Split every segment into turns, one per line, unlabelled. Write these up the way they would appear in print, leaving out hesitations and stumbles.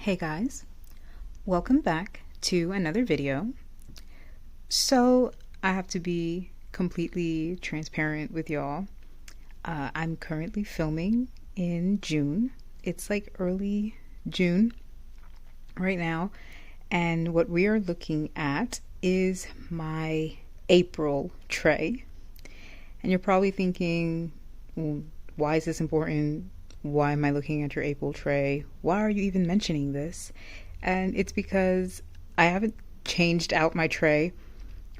Hey guys, welcome back to another video. So I have to be completely transparent with y'all. I'm currently filming in June. It's like early June right now, and what we are looking at is my April tray. And you're probably thinking, well, why is this important? Why am I looking at your April tray? Why are you even mentioning this? And it's because I haven't changed out my tray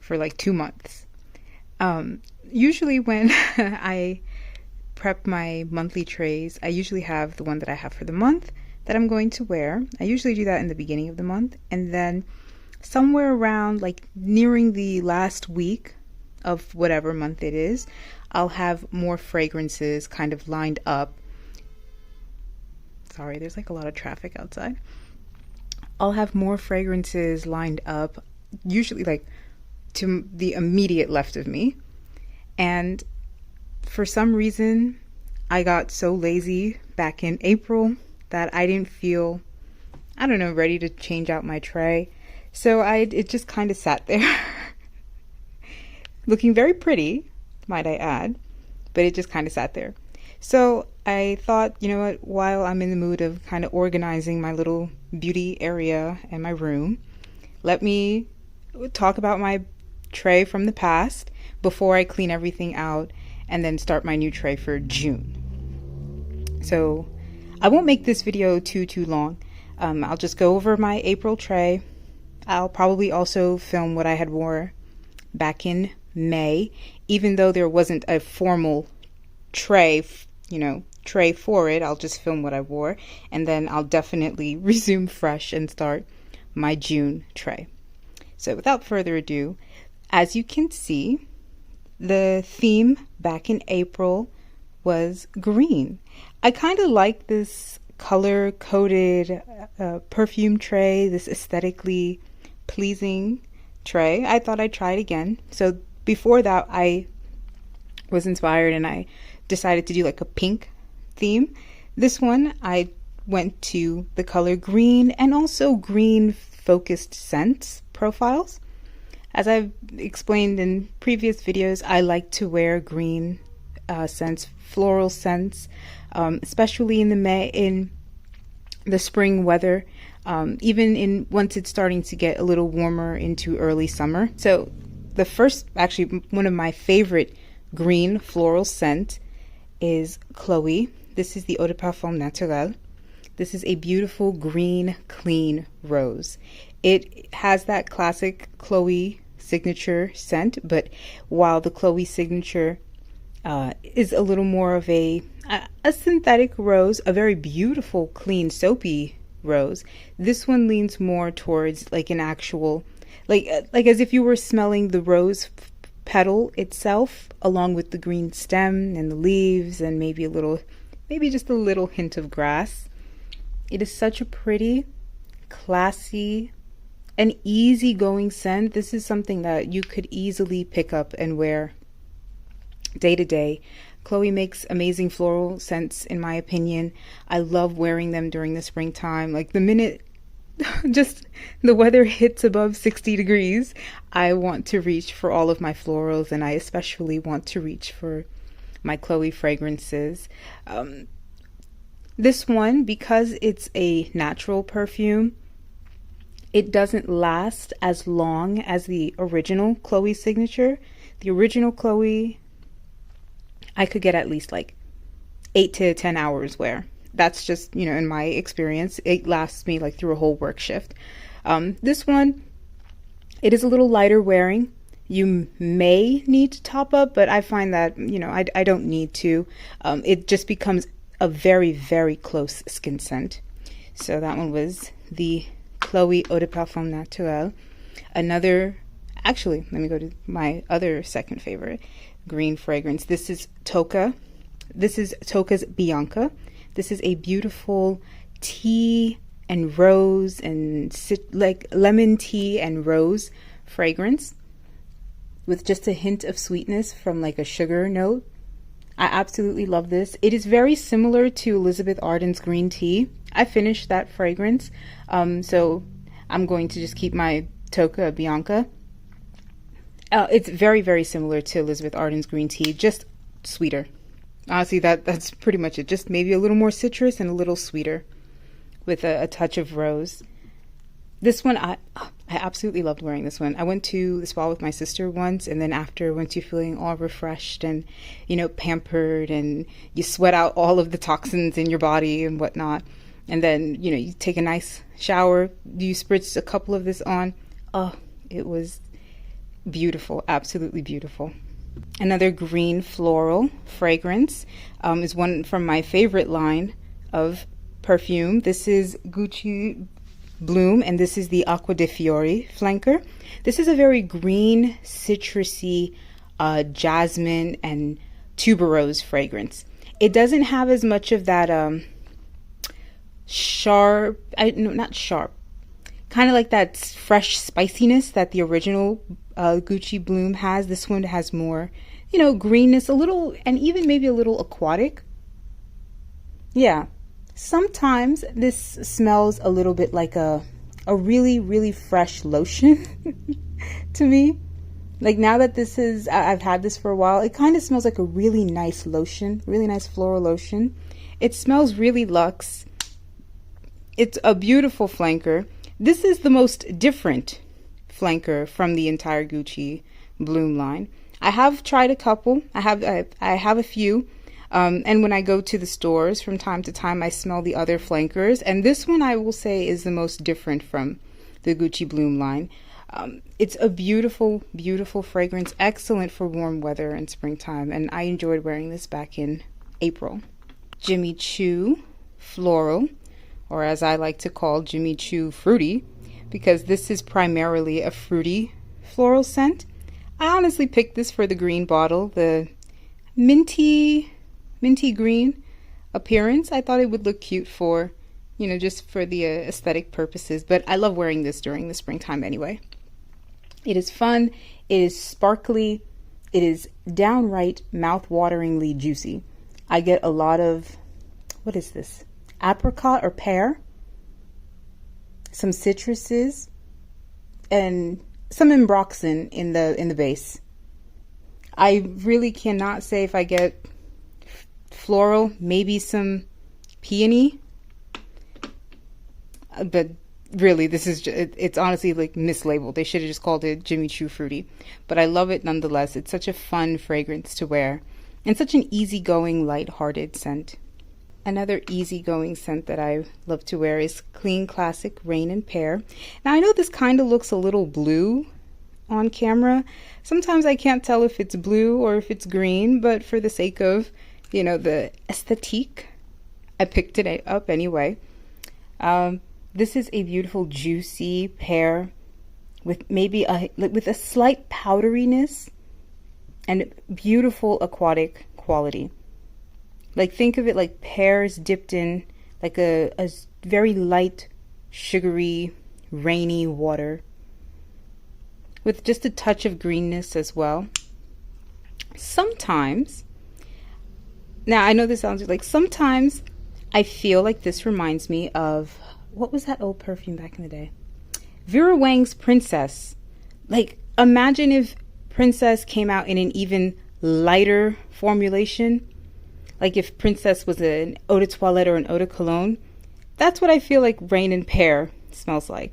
for like 2 months. Usually when I prep my monthly trays, I usually have the one that I have for the month that I'm going to wear. I usually do that in the beginning of the month, and then somewhere around like nearing the last week of whatever month it is, I'll have more fragrances kind of lined up. Sorry, there's like a lot of traffic outside. I'll have more fragrances lined up, usually like to the immediate left of me. And for some reason, I got so lazy back in April that I didn't feel, I don't know, ready to change out my tray. So it just kind of sat there. Looking very pretty, might I add, but it just kind of sat there. So I thought, you know what, while I'm in the mood of kind of organizing my little beauty area and my room, let me talk about my tray from the past before I clean everything out and then start my new tray for June. So I won't make this video too long. I'll just go over my April tray. I'll probably also film what I had wore back in May, even though there wasn't a formal tray, tray for it. I'll just film what I wore, and then I'll definitely resume fresh and start my June tray. So without further ado, as you can see, the theme back in April was green. I kind of like this color-coded perfume tray, this aesthetically pleasing tray. I thought I'd try it again. So before that, I was inspired and I decided to do like a pink theme. This one, I went to the color green and also green focused scents profiles. As I've explained in previous videos, I like to wear green scents, floral scents, especially in the spring weather, even once it's starting to get a little warmer into early summer. So the first, actually one of my favorite green floral scent is Chloe. This is the Eau de Parfum Naturel. This is a beautiful green, clean rose. It has that classic Chloe signature scent, but while the Chloe signature is a little more of a synthetic rose, a very beautiful, clean, soapy rose, this one leans more towards like an actual, like as if you were smelling the rose petal itself along with the green stem and the leaves and maybe just a little hint of grass. It is such a pretty, classy, and easygoing scent. This is something that you could easily pick up and wear day to day. Chloe makes amazing floral scents, in my opinion. I love wearing them during the springtime. Like the minute just the weather hits above 60 degrees, I want to reach for all of my florals, and I especially want to reach for my Chloe fragrances. This one, because it's a natural perfume, it doesn't last as long as the original Chloe signature. The original Chloe, I could get at least like 8 to 10 hours wear. That's just, in my experience, it lasts me like through a whole work shift. This one, it is a little lighter wearing. You may need to top up, but I find that, I don't need to. It just becomes a very, very close skin scent. So that one was the Chloe Eau de Parfum Naturel. Actually, let me go to my other second favorite green fragrance. This is Tocca. This is Tocca's Bianca. This is a beautiful tea and rose and like lemon tea and rose fragrance with just a hint of sweetness from like a sugar note. I absolutely love this. It is very similar to Elizabeth Arden's green tea. I finished that fragrance. So I'm going to just keep my Tocca Bianca. It's very, very similar to Elizabeth Arden's green tea, just sweeter. Honestly, that's pretty much it. Just maybe a little more citrus and a little sweeter with a touch of rose. This one, I absolutely loved wearing this one. I went to the spa with my sister once, and then after, once you're feeling all refreshed and, pampered, and you sweat out all of the toxins in your body and whatnot, and then, you take a nice shower, you spritz a couple of this on. Oh, it was beautiful, absolutely beautiful. Another green floral fragrance is one from my favorite line of perfume. This is Gucci Bloom, and this is the Acqua di Fiori flanker. This is a very green, citrusy, jasmine and tuberose fragrance. It doesn't have as much of that sharp, not sharp, kind of like that fresh spiciness that the original Gucci Bloom has. This one has more, greenness, a little, and even maybe a little aquatic. Yeah. Sometimes this smells a little bit like a really, really fresh lotion to me. Like, now that I've had this for a while, it kind of smells like a really nice lotion, really nice floral lotion. It smells really luxe. It's a beautiful flanker. This is the most different flanker from the entire Gucci Bloom line. I have tried a couple. I have a few. And when I go to the stores from time to time, I smell the other flankers. And this one, I will say, is the most different from the Gucci Bloom line. It's a beautiful, beautiful fragrance, excellent for warm weather and springtime. And I enjoyed wearing this back in April. Jimmy Choo Floral, or as I like to call Jimmy Choo Fruity, because this is primarily a fruity floral scent. I honestly picked this for the green bottle, the minty green appearance. I thought it would look cute for, just for the aesthetic purposes, but I love wearing this during the springtime anyway. It is fun, it is sparkly, it is downright mouth-wateringly juicy. I get a lot of, what is this? Apricot or pear, some citruses, and some ambroxan in the base. I really cannot say if I get floral, maybe some peony, but really this is it's honestly like mislabeled. They should have just called it Jimmy Choo Fruity, but I love it nonetheless. It's such a fun fragrance to wear and such an easygoing, light-hearted scent. Another easygoing scent that I love to wear is Clean Classic Rain and Pear. Now, I know this kind of looks a little blue on camera. Sometimes I can't tell if it's blue or if it's green, but for the sake of the aesthetique, I picked it up anyway. This is a beautiful, juicy pear with maybe with a slight powderiness and beautiful aquatic quality. Like, think of it like pears dipped in like a very light, sugary, rainy water with just a touch of greenness as well. Sometimes, now I know this sounds like, sometimes I feel like this reminds me of, what was that old perfume back in the day? Vera Wang's Princess. Like, imagine if Princess came out in an even lighter formulation. Like if Princess was an eau de toilette or an eau de cologne. That's what I feel like Rain and Pear smells like.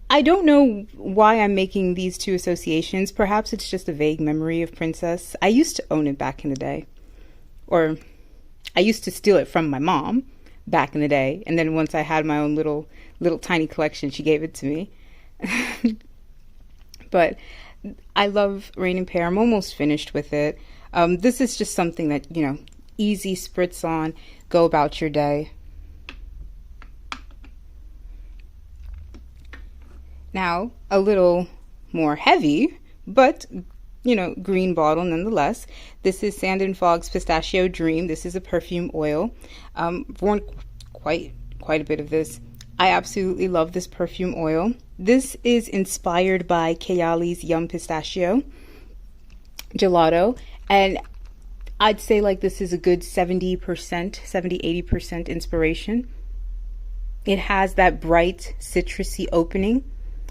I don't know why I'm making these two associations. Perhaps it's just a vague memory of Princess. I used to own it back in the day. Or I used to steal it from my mom back in the day. And then once I had my own little tiny collection, she gave it to me. But I love Rain and Pear. I'm almost finished with it. This is just something that, easy spritz on, go about your day. Now, a little more heavy, but, green bottle nonetheless. This is Sand and Fog's Pistachio Dream. This is a perfume oil. Worn quite a bit of this. I absolutely love this perfume oil. This is inspired by Kayali's Yum Pistachio Gelato, and I'd say like this is a good 70%, 70-80% inspiration. It has that bright citrusy opening.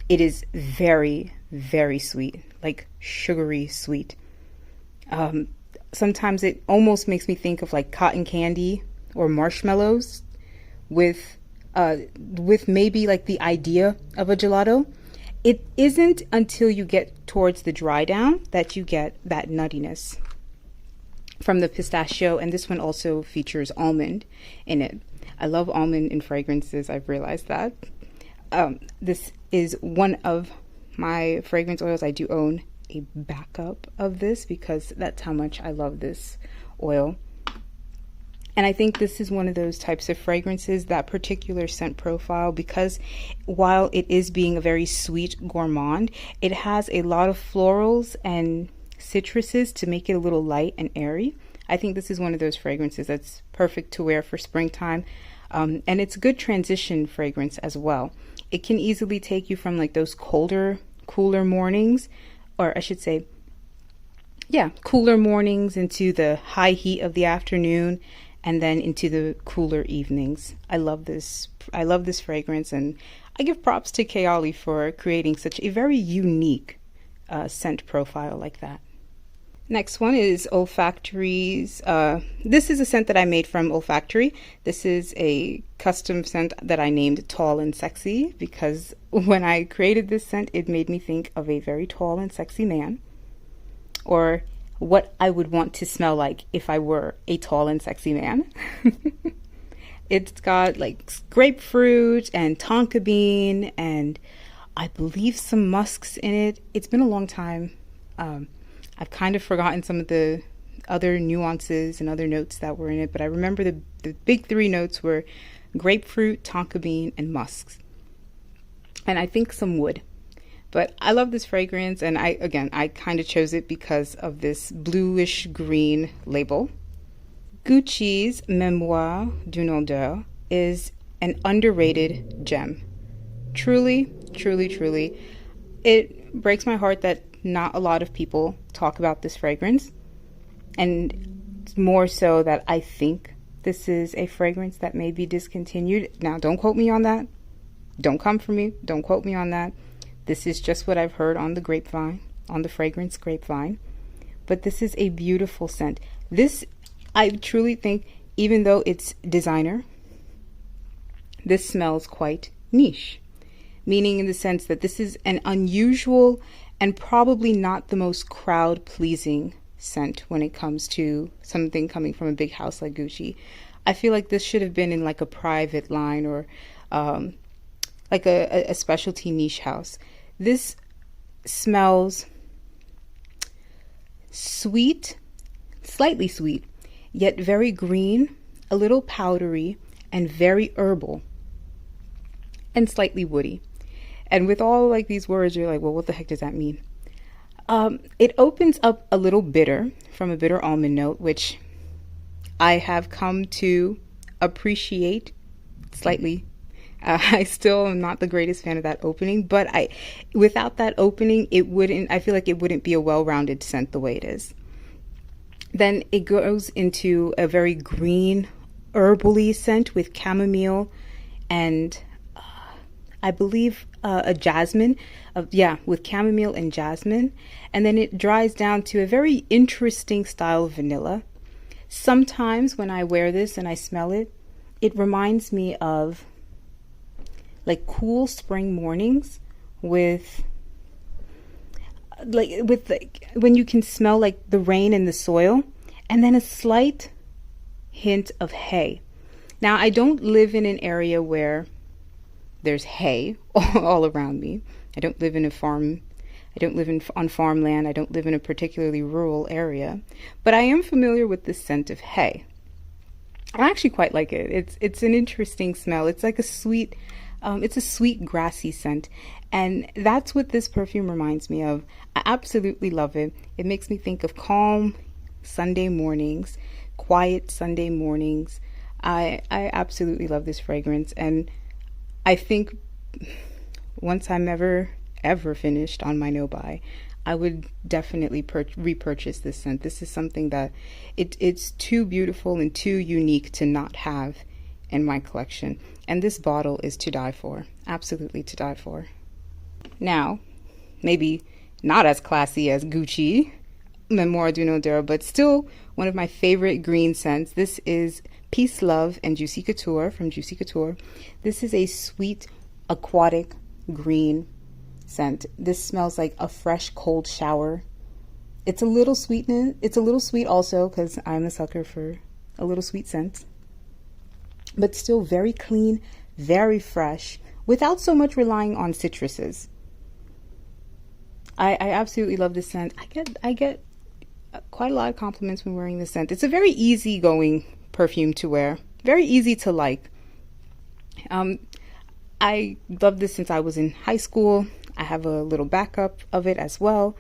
It is very, very sweet, like sugary sweet. Sometimes it almost makes me think of like cotton candy or marshmallows with with maybe like the idea of a gelato. It isn't until you get towards the dry down that you get that nuttiness from the pistachio, and this one also features almond in it. I love almond in fragrances, I've realized that. This is one of my fragrance oils. I do own a backup of this because that's how much I love this oil. And I think this is one of those types of fragrances, that particular scent profile, because while it is being a very sweet gourmand, it has a lot of florals and citruses to make it a little light and airy. I think this is one of those fragrances that's perfect to wear for springtime. And it's a good transition fragrance as well. It can easily take you from like those colder, cooler mornings, or I should say, yeah, cooler mornings into the high heat of the afternoon, and then into the cooler evenings. I love this. I love this fragrance, and I give props to Kayali for creating such a very unique scent profile like that. Next one is Olfactory's. This is a scent that I made from Olfactory. This is a custom scent that I named Tall and Sexy because when I created this scent, it made me think of a very tall and sexy man, or what I would want to smell like if I were a tall and sexy man. It's got like grapefruit and tonka bean and I believe some musks in it. It's been a long time. I've kind of forgotten some of the other nuances and other notes that were in it, but I remember the big three notes were grapefruit, tonka bean, and musks. And I think some wood. But I love this fragrance, and I kind of chose it because of this bluish green label. Gucci's Memoire d'une Odeur is an underrated gem. Truly, truly, truly. It breaks my heart that not a lot of people talk about this fragrance, and more so that I think this is a fragrance that may be discontinued. Now, don't quote me on that. Don't come for me. Don't quote me on that. This is just what I've heard on the grapevine, on the fragrance grapevine. But this is a beautiful scent. This, I truly think, even though it's designer, this smells quite niche. Meaning in the sense that this is an unusual and probably not the most crowd-pleasing scent when it comes to something coming from a big house like Gucci. I feel like this should have been in like a private line or like a specialty niche house. This smells sweet, slightly sweet, yet very green, a little powdery, and very herbal, and slightly woody. And with all like these words, you're like, well, what the heck does that mean? It opens up a little bitter from a bitter almond note, which I have come to appreciate slightly. I still am not the greatest fan of that opening, but without that opening, I feel like it wouldn't be a well-rounded scent the way it is. Then it goes into a very green, herbally scent with chamomile and I believe a jasmine, with chamomile and jasmine. And then it dries down to a very interesting style of vanilla. Sometimes when I wear this and I smell it, it reminds me of like cool spring mornings with when you can smell like the rain and the soil, and then a slight hint of hay. Now, I don't live in an area where there's hay all around me. I don't live in a farm. I don't live on farmland. I don't live in a particularly rural area, but I am familiar with the scent of hay. I actually quite like it. It's an interesting smell. It's like a sweet grassy scent, and that's what this perfume reminds me of. I absolutely love it. It makes me think of calm Sunday mornings, quiet Sunday mornings. I absolutely love this fragrance, and I think once I'm ever finished on my no-buy, I would definitely repurchase this scent. This is something that it's too beautiful and too unique to not have in my collection. And this bottle is to die for. Absolutely to die for. Now, maybe not as classy as Gucci, Memoir d'Uno Dura, but still one of my favorite green scents. This is Peace, Love, and Juicy Couture from Juicy Couture. This is a sweet, aquatic green scent. This smells like a fresh, cold shower. It's a little sweetness. It's a little sweet also because I'm a sucker for a little sweet scent. But still very clean, very fresh, without so much relying on citruses. I absolutely love this scent. I get quite a lot of compliments when wearing this scent. It's a very easygoing perfume to wear, very easy to like. I love this since I was in high school. I have a little backup of it as well.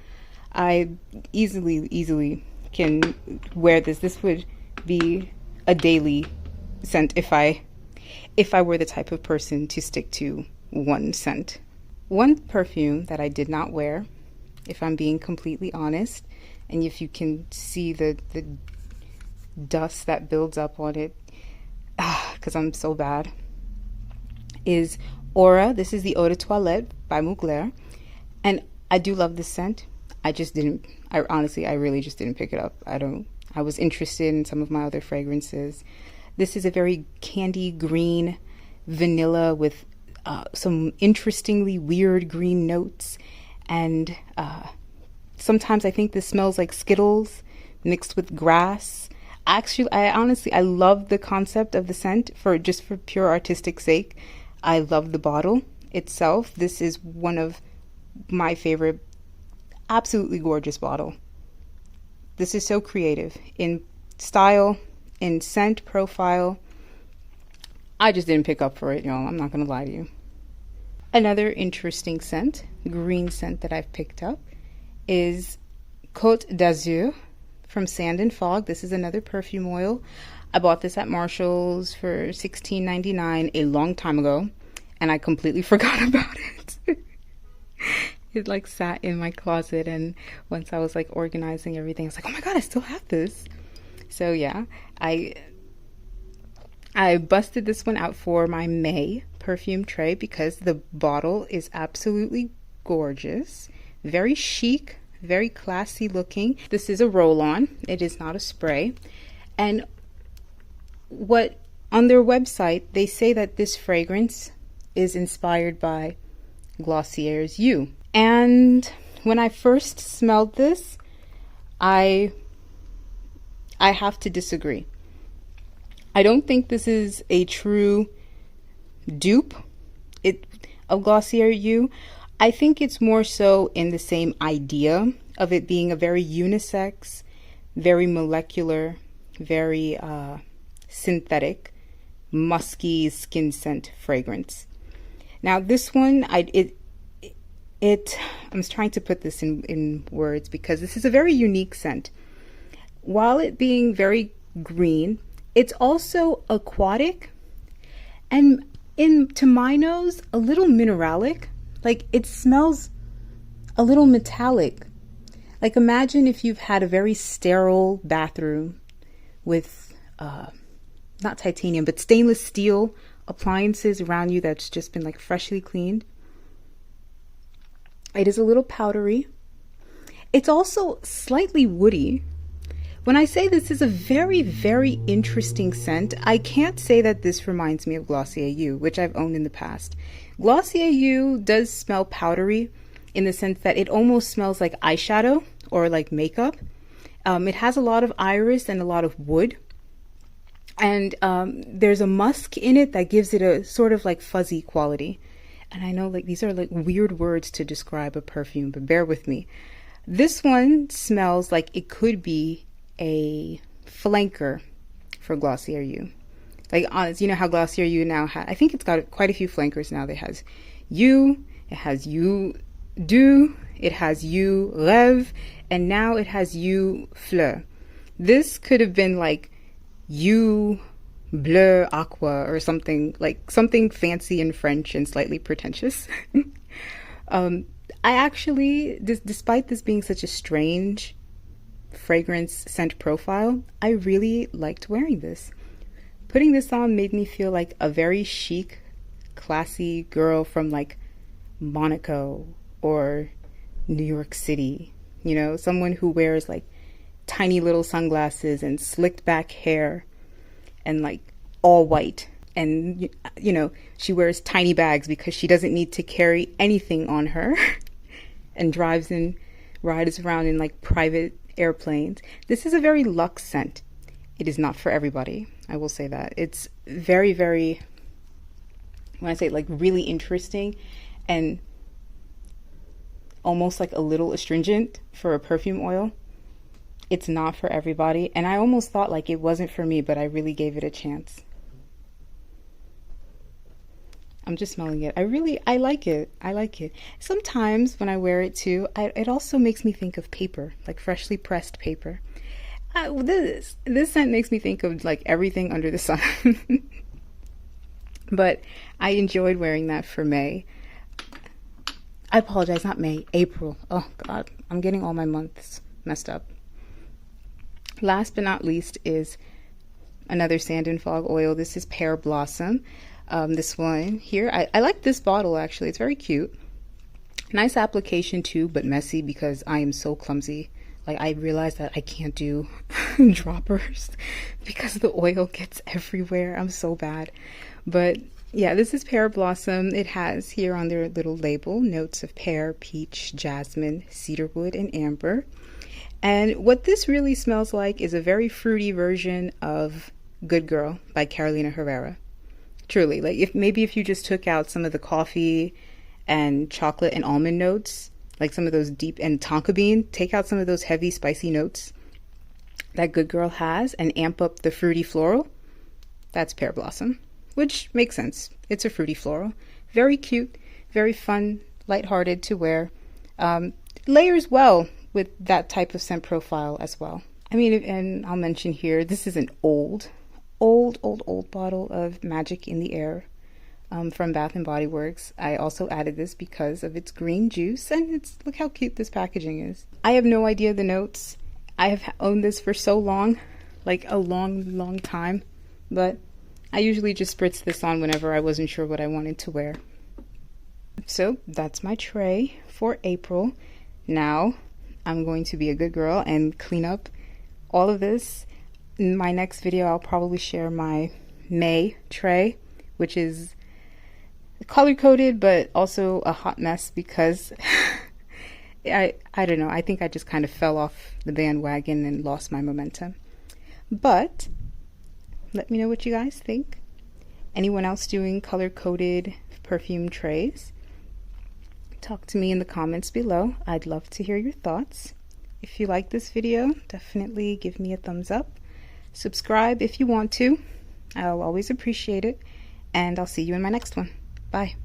I easily can wear this. This would be a daily scent if I were the type of person to stick to one scent. One perfume that I did not wear, if I'm being completely honest, and if you can see the dust that builds up on it, because I'm so bad, is Aura. This is the Eau de Toilette by Mugler, and I do love this scent. I really just didn't pick it up. I was interested in some of my other fragrances. This is a very candy green vanilla with some interestingly weird green notes, and sometimes I think this smells like Skittles mixed with grass. I love the concept of the scent for pure artistic sake. I love the bottle itself. This is one of my favorite, absolutely gorgeous bottle. This is so creative in style, in scent profile. I just didn't pick up for it, y'all. I'm not gonna lie to you. Another interesting scent, green scent that I've picked up is Côte d'Azur from Sand and Fog. This is another perfume oil. I bought this at Marshall's for $16.99 a long time ago, and I completely forgot about it. It like sat in my closet, and once I was like organizing everything, I was like, oh my god, I still have this. So yeah, I busted this one out for my May perfume tray because the bottle is absolutely gorgeous, very chic, very classy looking. This is a roll-on. It is not a spray. And on their website, they say that this fragrance is inspired by Glossier's You. And when I first smelled this, I have to disagree. I don't think this is a true dupe of Glossier You. I think it's more so in the same idea of it being a very unisex, very molecular, very synthetic, musky skin scent fragrance. Now this one, I'm trying to put this in words because this is a very unique scent. While it being very green, it's also aquatic and to my nose, a little mineralic. Like it smells a little metallic. Like imagine if you've had a very sterile bathroom with not titanium, but stainless steel appliances around you that's just been like freshly cleaned. It is a little powdery. It's also slightly woody. When I say this is a very, very interesting scent, I can't say that this reminds me of Glossier You, which I've owned in the past. Glossier You does smell powdery in the sense that it almost smells like eyeshadow or like makeup. It has a lot of iris and a lot of wood. And there's a musk in it that gives it a sort of like fuzzy quality. And I know like these are like weird words to describe a perfume, but bear with me. This one smells like it could be a flanker for Glossier You. Like, you know how Glossier You now has, I think it's got quite a few flankers now. It has You, it has You Do, it has You Rêve, and now it has You Fleur. This could have been like You Bleu Aqua or something, like something fancy in French and slightly pretentious. I actually, despite this being such a strange fragrance scent profile, I really liked wearing this. Putting this on made me feel like a very chic, classy girl from like Monaco or New York City. You know, someone who wears like tiny little sunglasses and slicked back hair and like all white. And, you know, she wears tiny bags because she doesn't need to carry anything on her and rides around in like private airplanes. This is a very luxe scent. It is not for everybody. I will say that. It's very, very, when I say like really interesting and almost like a little astringent for a perfume oil. It's not for everybody. And I almost thought like it wasn't for me, but I really gave it a chance. I'm just smelling it. I like it. I like it. Sometimes when I wear it too, it also makes me think of paper, like freshly pressed paper. This scent makes me think of like everything under the sun. But I enjoyed wearing that for May. I apologize, not May, April. Oh God, I'm getting all my months messed up. Last but not least is another Sand and Fog oil. This is Pear Blossom. This one here, I like this bottle actually. It's very cute. Nice application too, but messy because I am so clumsy. Like I realized that I can't do droppers because the oil gets everywhere. I'm so bad. But yeah, this is Pear Blossom. It has here on their little label notes of pear, peach, jasmine, cedarwood, and amber. And what this really smells like is a very fruity version of Good Girl by Carolina Herrera. Truly, like if you just took out some of the coffee and chocolate and almond notes, like some of those deep, and tonka bean, take out some of those heavy spicy notes that Good Girl has and amp up the fruity floral, that's Pear Blossom, which makes sense. It's a fruity floral. Very cute, very fun, lighthearted to wear. Layers well with that type of scent profile as well. I mean, and I'll mention here, this is an old bottle of Magic in the Air from Bath and Body Works. I also added this because of its green juice, and look how cute this packaging is. I have no idea the notes. I have owned this for so long, like a long time, but I usually just spritz this on whenever I wasn't sure what I wanted to wear. So that's my tray for April. Now I'm going to be a good girl and clean up all of this. In my next video, I'll probably share my May tray, which is color coded, but also a hot mess because I don't know. I think I just kind of fell off the bandwagon and lost my momentum. But let me know what you guys think. Anyone else doing color coded perfume trays? Talk to me in the comments below. I'd love to hear your thoughts. If you like this video, definitely give me a thumbs up. Subscribe if you want to. I'll always appreciate it. And I'll see you in my next one. Bye.